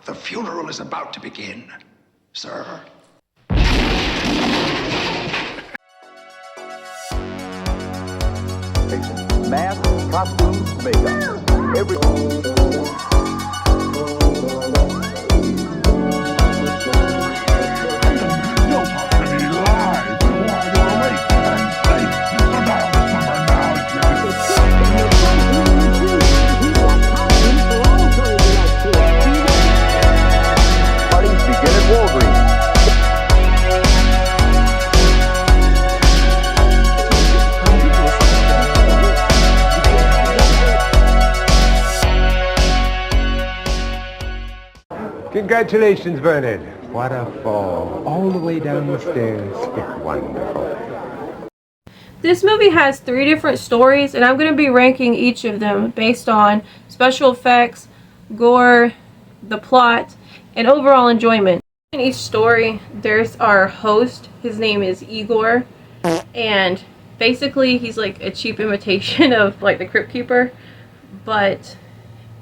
The funeral is about to begin, sir. Mask, costumes, makeup. Congratulations, Bernard. What a fall. All the way down the stairs. Wonderful. This movie has 3 different stories, and I'm going to be ranking each of them based on special effects, gore, the plot, and overall enjoyment. In each story, there's our host. His name is Igor, and basically he's like a cheap imitation of like the Crypt Keeper, but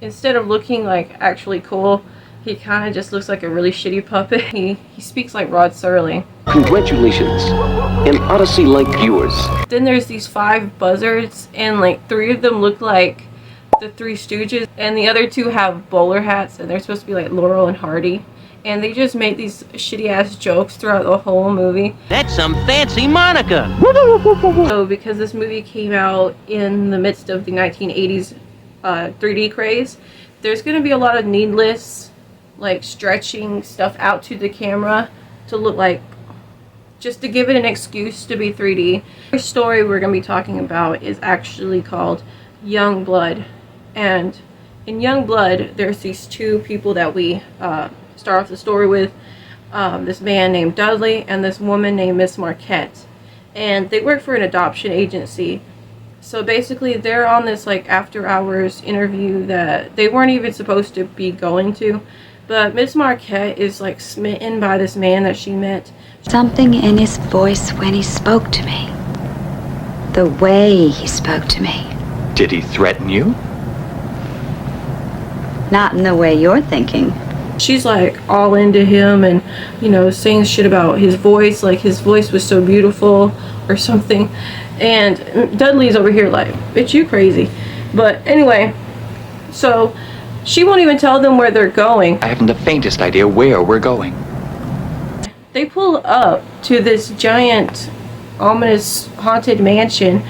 instead of looking like actually cool, he kind of just looks like a really shitty puppet. He speaks like Rod Serling. Congratulations, an odyssey like yours. Then there's these 5 buzzards, and like 3 of them look like the 3 Stooges, and the other 2 have bowler hats, and they're supposed to be like Laurel and Hardy. And they just make these shitty ass jokes throughout the whole movie. That's some fancy Monica. So because this movie came out in the midst of the 1980s 3D craze, there's going to be a lot of needless like stretching stuff out to the camera to look like, just to give it an excuse to be 3D. The story we're going to be talking about is actually called Young Blood, and in Young Blood there's these 2 people that we start off the story with, this man named Dudley and this woman named Miss Marquette, and they work for an adoption agency. So basically they're on this like after hours interview that they weren't even supposed to be going to. But Miss Marquette is like smitten by this man that she met. Something in his voice when he spoke to me. The way he spoke to me. Did he threaten you? Not in the way you're thinking. She's like all into him and, you know, saying shit about his voice, like his voice was so beautiful or something. And Dudley's over here like, bitch, you crazy. But anyway, so she won't even tell them where they're going. I haven't the faintest idea where we're going. They pull up to this giant, ominous, haunted mansion.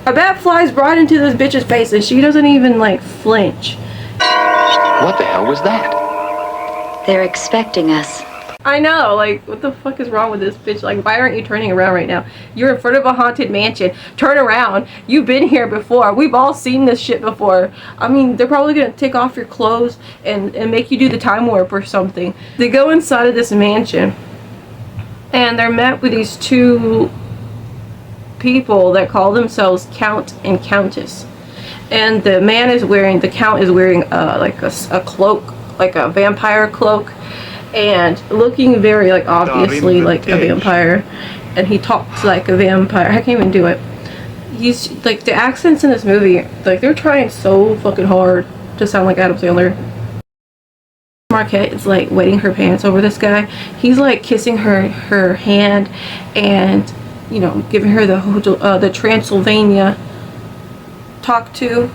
A bat flies right into this bitch's face and she doesn't even like flinch. What the hell was that? They're expecting us. I know, like, what the fuck is wrong with this bitch? Like, why aren't you turning around right now? You're in front of a haunted mansion. Turn around. You've been here before. We've all seen this shit before. I mean, they're probably gonna take off your clothes and make you do the time warp or something. They go inside of this mansion, and they're met with these 2 people that call themselves Count and Countess. And the man is wearing, the Count is wearing like a cloak, like a vampire cloak, and looking very like obviously like a vampire, and he talks like a vampire. I can't even do it. He's like, the accents in this movie, like they're trying so fucking hard to sound like Adam Sandler. Marquette is like wetting her pants over this guy. He's like kissing her hand and, you know, giving her the Transylvania talk to.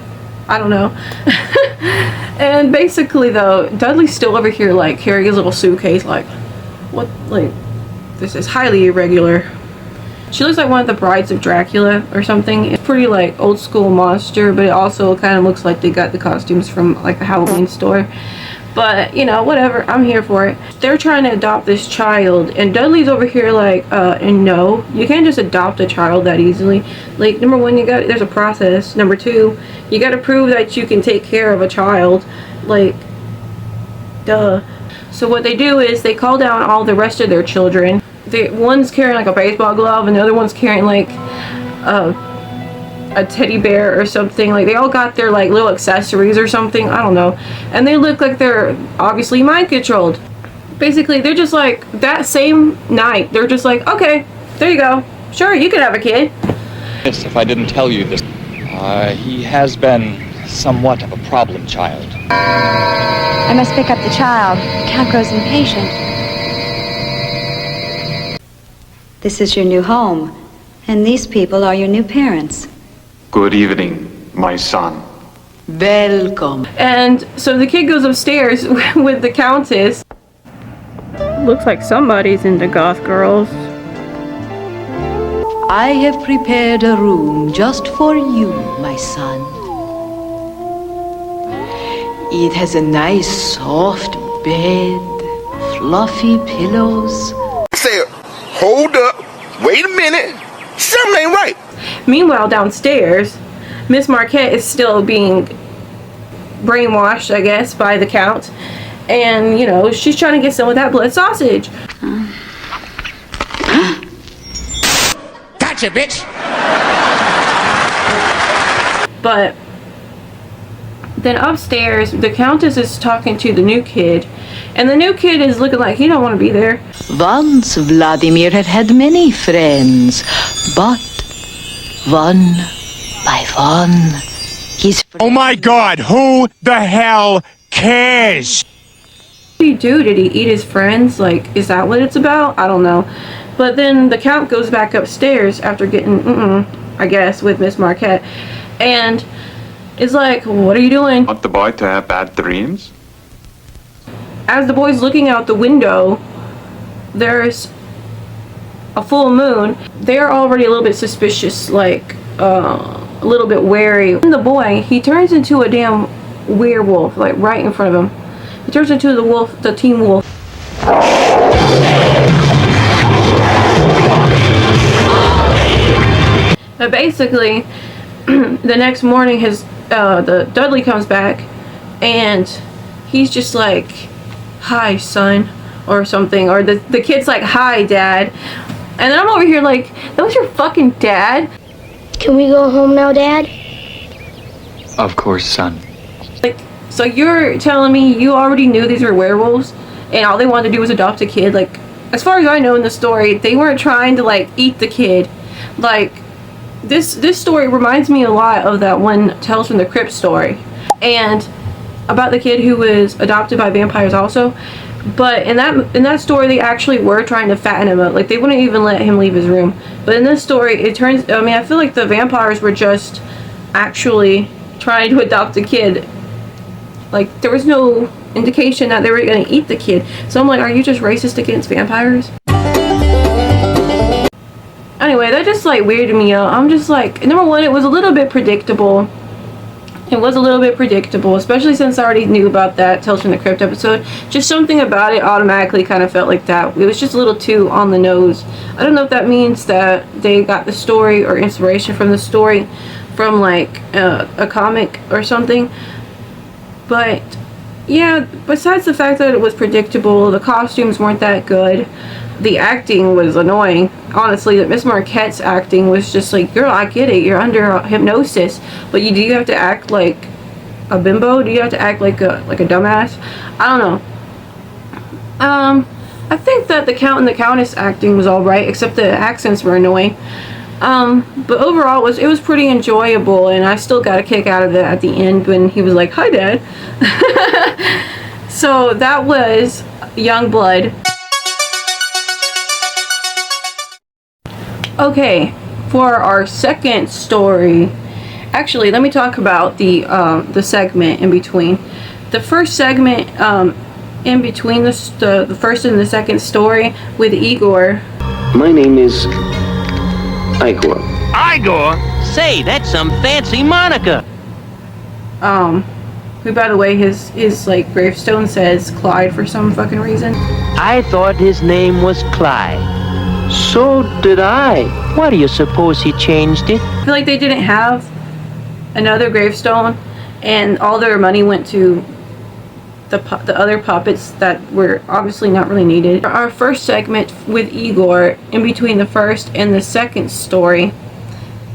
I don't know. And basically though, Dudley's still over here like carrying his little suitcase like, what, like, this is highly irregular. She looks like one of the brides of Dracula or something. It's pretty like old school monster, but it also kind of looks like they got the costumes from like the Halloween store. But, you know, whatever, I'm here for it. They're trying to adopt this child, and Dudley's over here like, and no, you can't just adopt a child that easily. Like, number 1, there's a process. Number 2, you gotta prove that you can take care of a child. Like, duh. So what they do is they call down all the rest of their children. One's carrying like a baseball glove, and the other one's carrying like a teddy bear or something. Like, they all got their like little accessories or something, I don't know, and they look like they're obviously mind controlled. Basically they're just like, that same night they're just like, okay, there you go, sure, you can have a kid. Yes, if I didn't tell you this, he has been somewhat of a problem child. I must pick up the child. Count grows impatient. This is your new home, and these people are your new parents. Good evening, my son. Welcome. And so the kid goes upstairs with the Countess. Looks like somebody's into goth girls. I have prepared a room just for you, my son. It has a nice soft bed, fluffy pillows. Say, hold up, wait a minute, something ain't right. Meanwhile, downstairs, Miss Marquette is still being brainwashed, I guess, by the Count. And, you know, she's trying to get some of that blood sausage. Gotcha, bitch. But then upstairs, the Countess is talking to the new kid. And the new kid is looking like he don't want to be there. Once Vladimir had many friends, but one by one, his Oh my God, who the hell cares? What did he do? Did he eat his friends? Like, is that what it's about? I don't know. But then the Count goes back upstairs after getting, I guess, with Miss Marquette. And is like, what are you doing? Want the boy to have bad dreams? As the boy's looking out the window, there's a full moon. They're already a little bit suspicious, like, a little bit wary. And the boy, he turns into a damn werewolf, like, right in front of him. He turns into the wolf, the teen wolf. But basically, the next morning, the Dudley comes back, and he's just like, "Hi, son," or something, or the kid's like, "Hi, Dad," and then I'm over here like, "That was your fucking dad." Can we go home now, Dad? Of course, son. Like, so you're telling me you already knew these were werewolves, and all they wanted to do was adopt a kid? Like, as far as I know in the story, they weren't trying to like eat the kid. Like, this story reminds me a lot of that one Tales from the Crypt story, and about the kid who was adopted by vampires also. But in that story, they actually were trying to fatten him up. Like, they wouldn't even let him leave his room. But in this story, I feel like the vampires were just actually trying to adopt a kid. Like, there was no indication that they were going to eat the kid. So I'm like, are you just racist against vampires? Anyway, that just like weirded me out. I'm just like, number one, it was a little bit predictable. It was a little bit predictable, especially since I already knew about that Tales from the Crypt episode. Just something about it automatically kind of felt like that. It was just a little too on the nose. I don't know if that means that they got the story or inspiration from the story from like a comic or something. But yeah, besides the fact that it was predictable, the costumes weren't that good. The acting was annoying. Honestly, that Miss Marquette's acting was just like, girl, I get it, you're under hypnosis, but do you have to act like a bimbo? Do you have to act like a dumbass? I don't know. I think that the Count and the Countess acting was alright, except the accents were annoying. But overall, it was pretty enjoyable, and I still got a kick out of it at the end when he was like, "Hi, Dad." So that was Youngblood. Okay, for our second story, actually, let me talk about the segment in between. The first segment in between the first and the second story with Igor. My name is Igor. Igor? Say, that's some fancy moniker. Who, by the way, his like gravestone says Clyde for some fucking reason. I thought his name was Clyde. So did I. Why do you suppose he changed it? I feel like they didn't have another gravestone, and all their money went to the other puppets that were obviously not really needed. Our first segment with Igor, in between the first and the second story,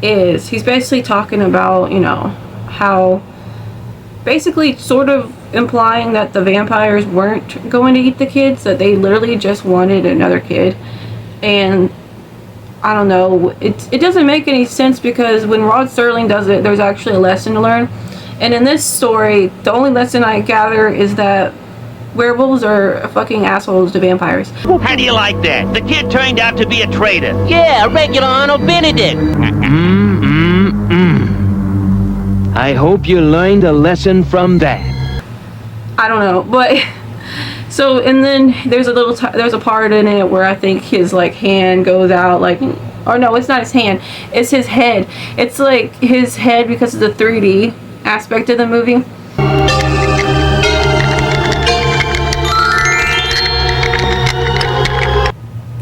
is he's basically talking about, you know, how basically sort of implying that the vampires weren't going to eat the kids, that they literally just wanted another kid. And I don't know, it doesn't make any sense, because when Rod Serling does it, there's actually a lesson to learn. And in this story, the only lesson I gather is that werewolves are fucking assholes to vampires. How do you like that? The kid turned out to be a traitor. Yeah, a regular Arnold Benedict. I hope you learned a lesson from that. I don't know, but so, and then there's a part in it where I think his like hand goes out, like, or no, it's not his hand, it's his head. It's like his head because of the 3D aspect of the movie.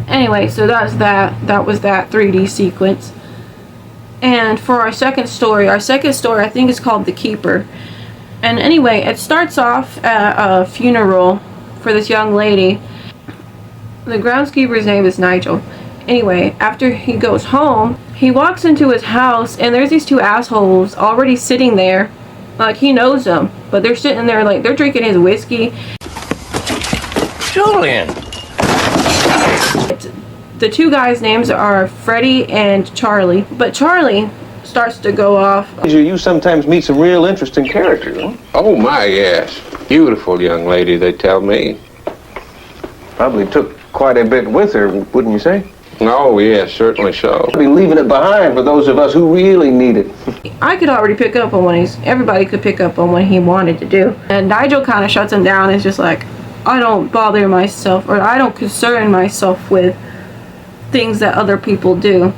Anyway, so that was that 3D sequence. And for our second story I think is called The Keeper. And anyway, it starts off at a funeral for this young lady. The groundskeeper's name is Nigel. Anyway, after he goes home, he walks into his house and there's these two assholes already sitting there. Like, he knows them, but they're sitting there like they're drinking his whiskey. Julian! The two guys' names are Freddie and Charlie, but Charlie starts to go off. You sometimes meet some real interesting characters, huh? Oh my, yes. Beautiful young lady, they tell me. Probably took quite a bit with her, wouldn't you say? Oh, yes, certainly so. Be leaving it behind for those of us who really need it. I could already pick up on everybody could pick up on what he wanted to do. And Nigel kind of shuts him down. It's just like, I don't bother myself, or I don't concern myself with things that other people do.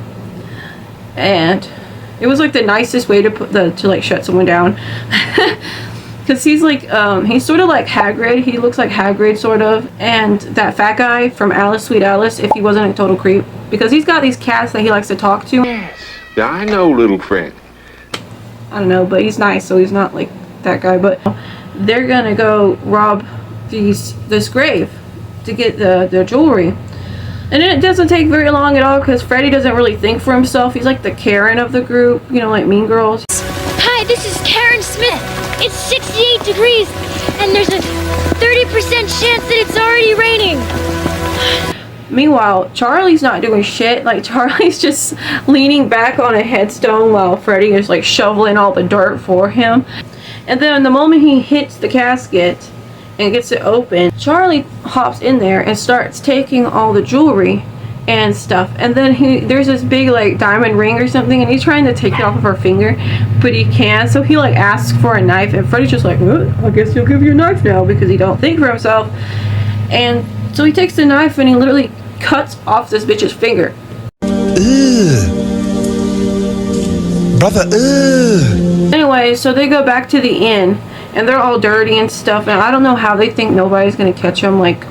And it was like the nicest way to like shut someone down. Because he's like, he's sort of like Hagrid. He looks like Hagrid, sort of. And that fat guy from Alice, Sweet Alice, if he wasn't a total creep. Because he's got these cats that he likes to talk to. Yes, I know, little friend. I don't know, but he's nice, so he's not like that guy. But they're gonna go rob this grave to get the jewelry. And it doesn't take very long at all, because Freddie doesn't really think for himself. He's like the Karen of the group, you know, like Mean Girls. Hi, this is Karen Smith. It's 68 degrees, and there's a 30% chance that it's already raining. Meanwhile, Charlie's not doing shit. Like, Charlie's just leaning back on a headstone while Freddie is like shoveling all the dirt for him. And then the moment he hits the casket and gets it open, Charlie hops in there and starts taking all the jewelry and stuff. And then there's this big like diamond ring or something, and he's trying to take it off of her finger, but he can't. So he like asks for a knife, and Freddie's just like, I guess he'll give you a knife now, because he don't think for himself. And so he takes the knife and he literally cuts off this bitch's finger. Brother, Anyway, so they go back to the inn, and they're all dirty and stuff, and I don't know how they think nobody's gonna catch them. Like,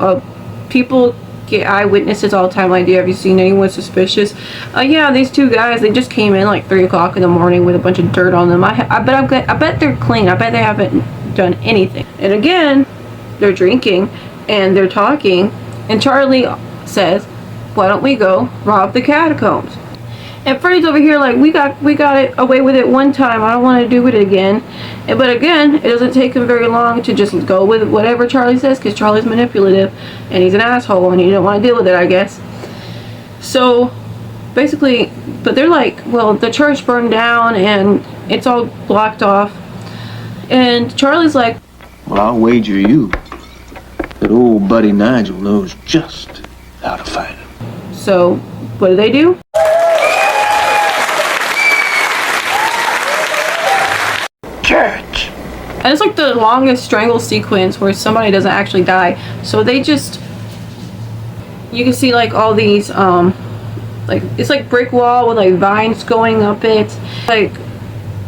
people get eyewitnesses all the time. Like, have you seen anyone suspicious? Yeah, these two guys, they just came in like 3 o'clock in the morning with a bunch of dirt on them. I bet they're clean. I bet they haven't done anything. And again, they're drinking and they're talking, and Charlie says, why don't we go rob the catacombs? And Freddie's over here like, we got it away with it one time, I don't want to do it again. But again, it doesn't take him very long to just go with whatever Charlie says, because Charlie's manipulative and he's an asshole and he don't want to deal with it, I guess. So basically, but they're like, well, the church burned down and it's all blocked off. And Charlie's like, well, I'll wager you that old buddy Nigel knows just how to find him. So what do? Church. And it's like the longest strangle sequence where somebody doesn't actually die. So they just, you can see like all these like, it's like brick wall with like vines going up it, like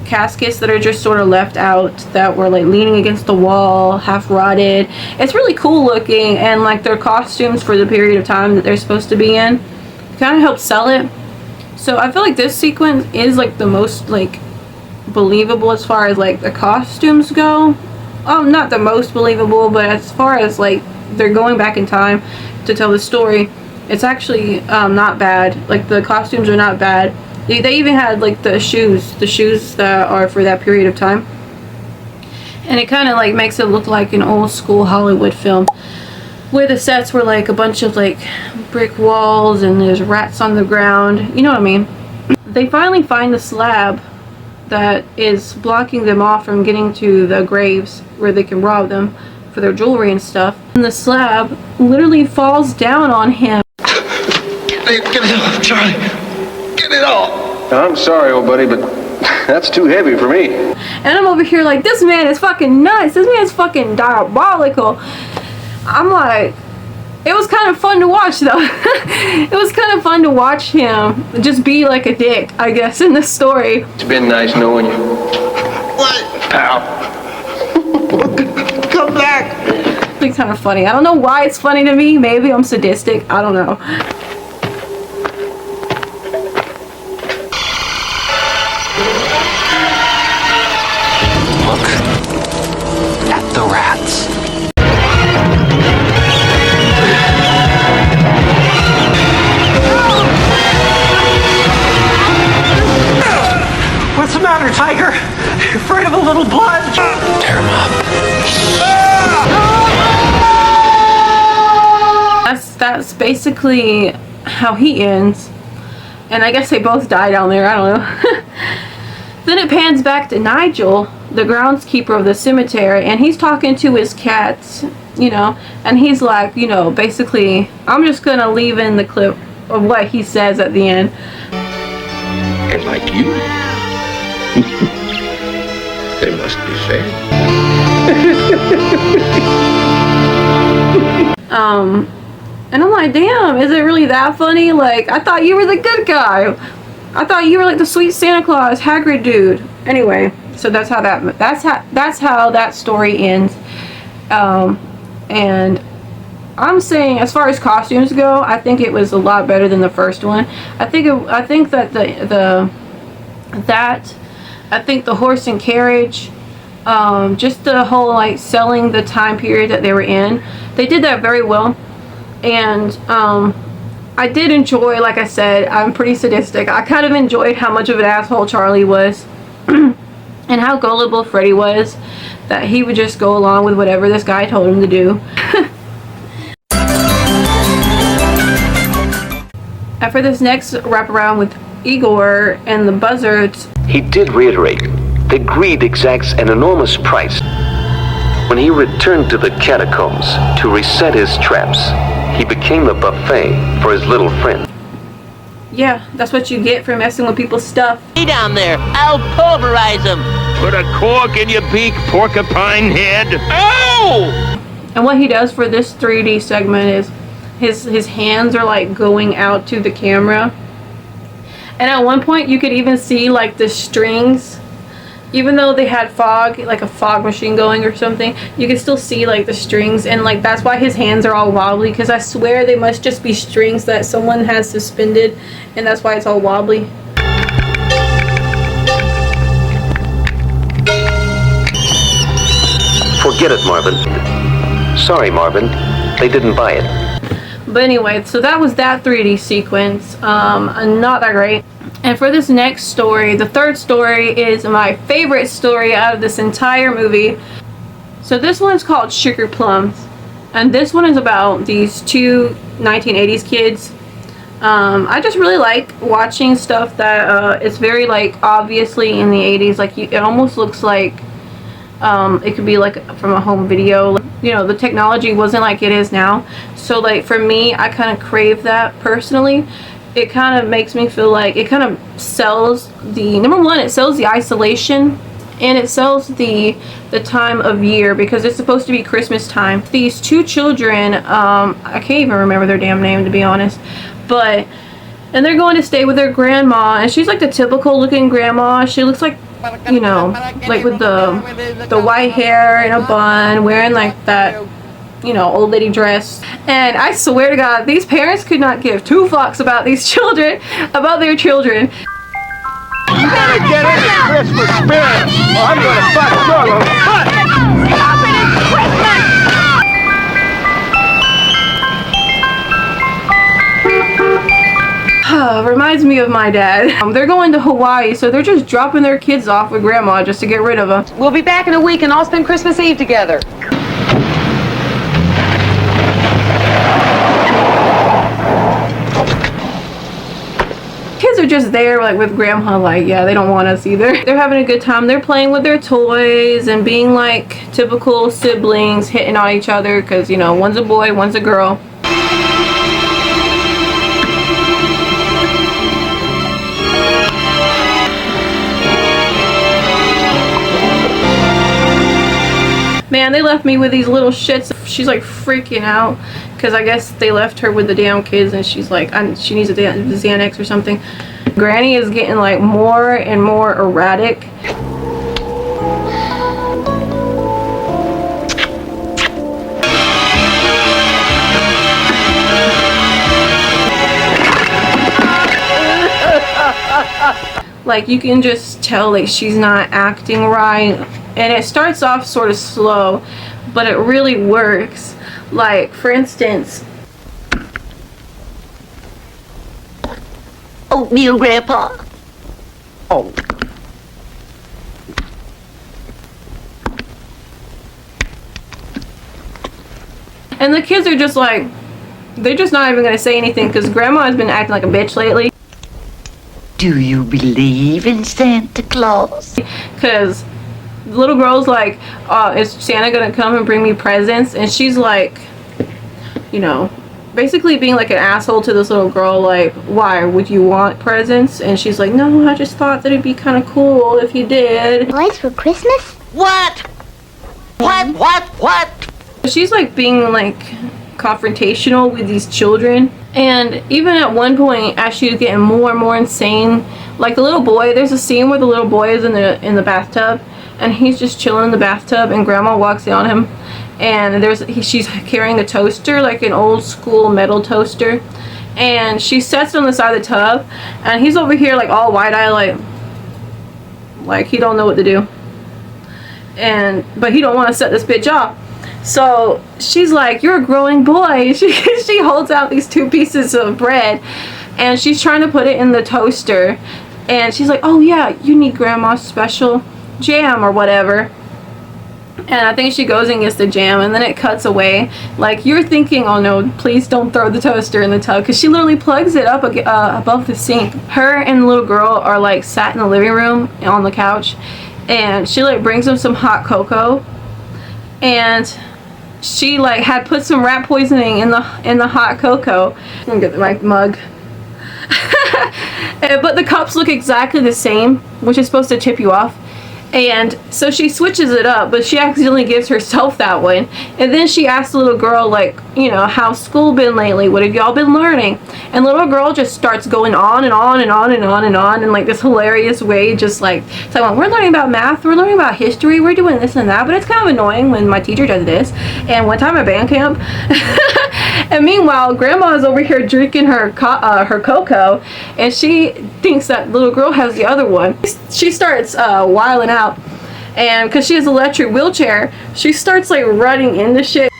caskets that are just sort of left out that were like leaning against the wall, half rotted. It's really cool looking, and like their costumes for the period of time that they're supposed to be in kind of helps sell it. So I feel like this sequence is like the most like believable as far as like the costumes go. Not the most believable, but as far as like they're going back in time to tell the story, it's actually not bad. Like the costumes are not bad. They even had like the shoes that are for that period of time, and it kind of like makes it look like an old school Hollywood film where the sets were like a bunch of like brick walls and there's rats on the ground, you know what I mean. They finally find the slab that is blocking them off from getting to the graves where they can rob them for their jewelry and stuff. And the slab literally falls down on him. Get it off, Charlie. Get it off. I'm sorry, old buddy, but that's too heavy for me. And I'm over here like, this man is fucking nuts. This man is fucking diabolical. I'm like, it was kind of fun to watch though. It was kind of fun to watch him just be like a dick, I guess, in the story. It's been nice knowing you. What? Pal. Come back. It's kind of funny. I don't know why it's funny to me. Maybe I'm sadistic. I don't know. Look at the rats. What's the matter, Tiger? You afraid of a little blood? Tear him up. That's basically how he ends. And I guess they both die down there. I don't know. Then it pans back to Nigel, the groundskeeper of the cemetery, and he's talking to his cats, you know, and he's like, you know, basically, I'm just gonna leave in the clip of what he says at the end. And like you, they must be fed. And I'm like, damn, is it really that funny? Like, I thought you were the good guy. I thought you were like the sweet Santa Claus, Hagrid dude. Anyway, so that's how that story ends. And I'm saying, as far as costumes go, I think it was a lot better than the first one. I think that the horse and carriage, just the whole like selling the time period that they were in, they did that very well. And I did enjoy, like I said, I'm pretty sadistic. I kind of enjoyed how much of an asshole Charlie was and how gullible Freddy was, that he would just go along with whatever this guy told him to do. After this next wraparound with Igor and the buzzards, he did reiterate that greed exacts an enormous price. When he returned to the catacombs to reset his traps, he became a buffet for his little friend. Yeah, that's what you get for messing with people's stuff. Hey down there, I'll pulverize him. Put a cork in your beak, porcupine head. Oh! And what he does for this 3D segment is his hands are like going out to the camera. And at one point you could even see like the strings. Even though they had fog, like a fog machine going or something, you can still see like the strings, and like that's why his hands are all wobbly, because I swear they must just be strings that someone has suspended, and that's why it's all wobbly. Forget it, Marvin. Sorry, Marvin. They didn't buy it. But anyway, so that was that 3D sequence. Not that great. And for this next story, the third story is my favorite story out of this entire movie. So this one's called Sugar Plums. And this one is about these two 1980s kids. I just really like watching stuff that it's very like obviously in the 80s. Like it almost looks like it could be like from a home video. You know, the technology wasn't like it is now. So like for me, I kind of crave that personally. It kind of makes me feel like it kind of sells the, number one, it sells the isolation, and it sells the time of year, because it's supposed to be Christmas time. These two children, I can't even remember their damn name to be honest, and they're going to stay with their grandma, and she's like the typical looking grandma. She looks like, you know, like with the white hair and a bun, wearing like that, you know, old lady dress. And I swear to God, these parents could not give two fucks about these children, about their children. You gotta get in the Christmas spirit, or I'm gonna fuck your butt. Stop it, it's Christmas! Reminds me of my dad. They're going to Hawaii, so they're just dropping their kids off with grandma just to get rid of them. We'll be back in a week and all spend Christmas Eve together. just there like with grandma, like, yeah, they don't want us either. They're having a good time. They're playing with their toys and being like typical siblings, hitting on each other because, you know, one's a boy, one's a girl. Man, they left me with these little shits. She's like freaking out because I guess they left her with the damn kids and she's like, she needs a Xanax or something. Granny is getting like more and more erratic. Like, you can just tell like she's not acting right. And it starts off sort of slow, but it really works. Like, for instance, oatmeal, Grandpa. Oh. And the kids are just like, they're just not even gonna say anything because Grandma has been acting like a bitch lately. Do you believe in Santa Claus? Because the little girl's like, is Santa gonna come and bring me presents? And she's like, you know, basically being like an asshole to this little girl, like, why would you want presents? And she's like, no, I just thought that it'd be kind of cool if you did. Toys for Christmas? What? What? She's like being like confrontational with these children. And even at one point, as she's getting more and more insane, like the little boy, there's a scene where the little boy is in the bathtub and he's just chilling in the bathtub and Grandma walks in on him and she's carrying a toaster, like an old school metal toaster, and she sets it on the side of the tub and he's over here like all wide-eyed, like he don't know what to do, but he don't want to set this bitch off. So she's like, you're a growing boy. She holds out these 2 pieces of bread and she's trying to put it in the toaster and she's like, oh yeah, you need Grandma's special jam or whatever. And I think she goes and gets the jam and then it cuts away. Like, you're thinking, oh no, please don't throw the toaster in the tub, because she literally plugs it up above the sink. Her and the little girl are like sat in the living room on the couch and she like brings them some hot cocoa and she like had put some rat poisoning in the hot cocoa. I'm gonna get my mug. But the cups look exactly the same, which is supposed to tip you off. And so she switches it up, but she accidentally gives herself that one. And then she asks the little girl, like, you know, how's school been lately? What have y'all been learning? And the little girl just starts going on and on and on and on and on in like this hilarious way, just like, it's like, well, we're learning about math, we're learning about history, we're doing this and that, but it's kind of annoying when my teacher does this. And one time at band camp, and meanwhile, Grandma is over here drinking her cocoa, and she thinks that little girl has the other one. She starts wiling out, and because she has an electric wheelchair, she starts like running into shit,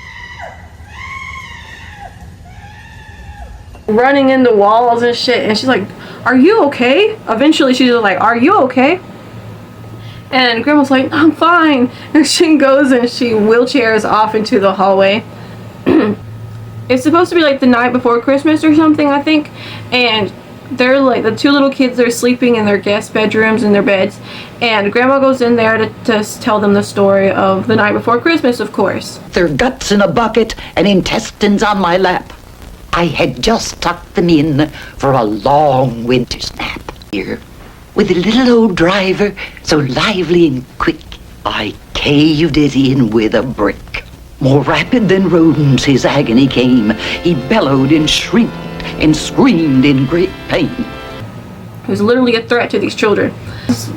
running into walls and shit, and she's like, are you okay? Eventually she's just like, are you okay? And Grandma's like, I'm fine. And she goes and she wheelchairs off into the hallway. It's supposed to be like the night before Christmas or something, I think, and they're like, the 2 little kids are sleeping in their guest bedrooms in their beds, and Grandma goes in there to tell them the story of the night before Christmas, of course. Their guts in a bucket and intestines on my lap. I had just tucked them in for a long winter's nap. Here, with the little old driver so lively and quick, I caved it in with a brick. More rapid than rodents his agony came. He bellowed and shrieked and screamed in great pain. It was literally a threat to these children.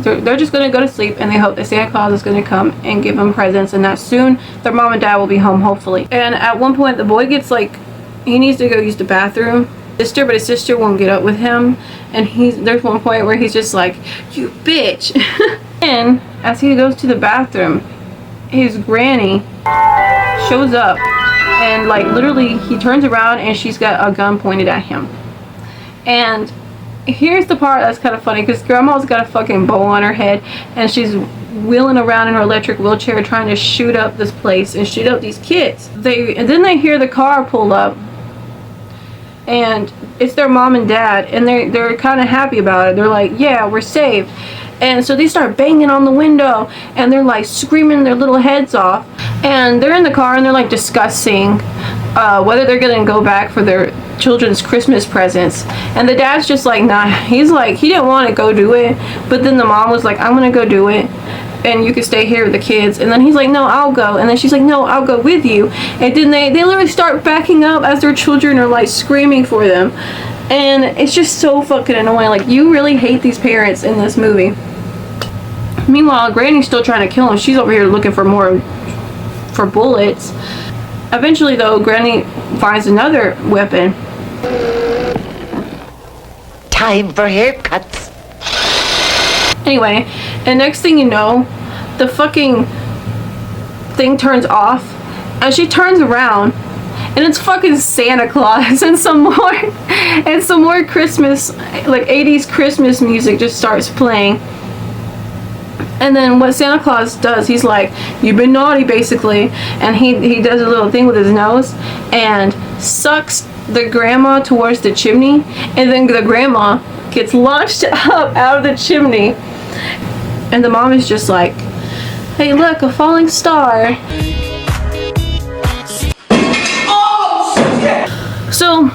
They're just going to go to sleep and they hope that Santa Claus is going to come and give them presents, and that soon their mom and dad will be home, hopefully. And at one point the boy gets like, he needs to go use the bathroom. But his sister won't get up with him, and there's one point where he's just like, you bitch. And as he goes to the bathroom, his granny shows up, and like literally he turns around and she's got a gun pointed at him. And here's the part that's kind of funny, because Grandma's got a fucking bow on her head and she's wheeling around in her electric wheelchair trying to shoot up this place and shoot up these kids. And then they hear the car pull up, and it's their mom and dad, and they're kind of happy about it. They're like, yeah, we're safe. And so they start banging on the window, and they're like screaming their little heads off, and they're in the car and they're like discussing whether they're gonna go back for their children's Christmas presents. And the dad's just like, nah. He's like, he didn't want to go do it, but then the mom was like, I'm gonna go do it, and you can stay here with the kids. And then he's like, no, I'll go. And then she's like, no, I'll go with you. And then they literally start backing up as their children are like screaming for them. And it's just so fucking annoying. Like, you really hate these parents in this movie. Meanwhile, Granny's still trying to kill him. She's over here looking for bullets. Eventually, though, Granny finds another weapon. Time for haircuts. Anyway, and next thing you know, the fucking thing turns off, and she turns around, and it's fucking Santa Claus, and some more Christmas, like 80s Christmas music just starts playing. And then what Santa Claus does, he's like, you've been naughty, basically, and he does a little thing with his nose and sucks the grandma towards the chimney, and then the grandma gets launched up out of the chimney, and the mom is just like, hey, look, a falling star. So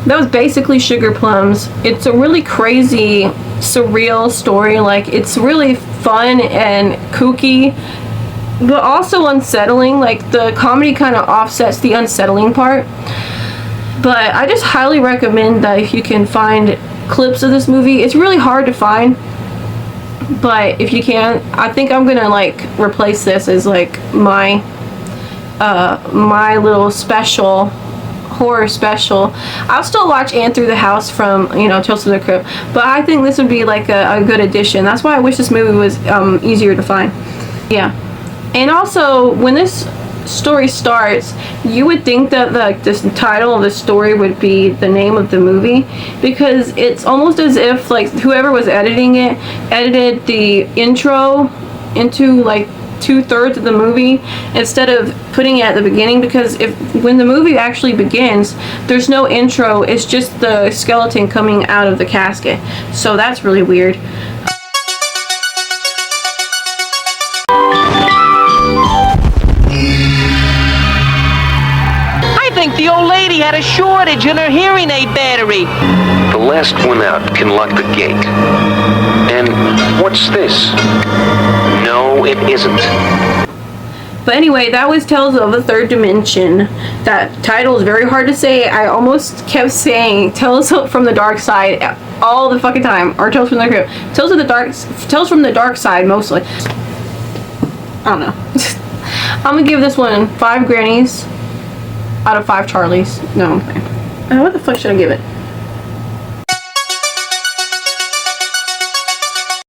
that was basically Sugar Plums. It's a really crazy, surreal story. Like, it's really fun and kooky, but also unsettling. Like, the comedy kind of offsets the unsettling part. But I just highly recommend that if you can find clips of this movie. It's really hard to find, but if you can, I think I'm gonna like replace this as like my my little special, horror special. I'll still watch Anne Through the House from, you know, Tales from the Crypt, but I think this would be like a good addition. That's why I wish this movie was easier to find. Yeah. And also, when this story starts, you would think that this title of the story would be the name of the movie, because it's almost as if like whoever was editing it edited the intro into like 2/3 of the movie instead of putting it at the beginning, because when the movie actually begins, there's no intro, it's just the skeleton coming out of the casket. So that's really weird. I think the old lady had a shortage in her hearing aid battery. The last one out can lock the gate. And what's this? No, it isn't. But anyway, that was Tales of the Third Dimension. That title is very hard to say. I almost kept saying Tales from the Dark Side all the fucking time, or Tales from the Crypt. Tales from the Dark Side mostly. I don't know. I'm gonna give this one 5 grannies out of 5 Charlies. No, I'm kidding. What the fuck should I give it?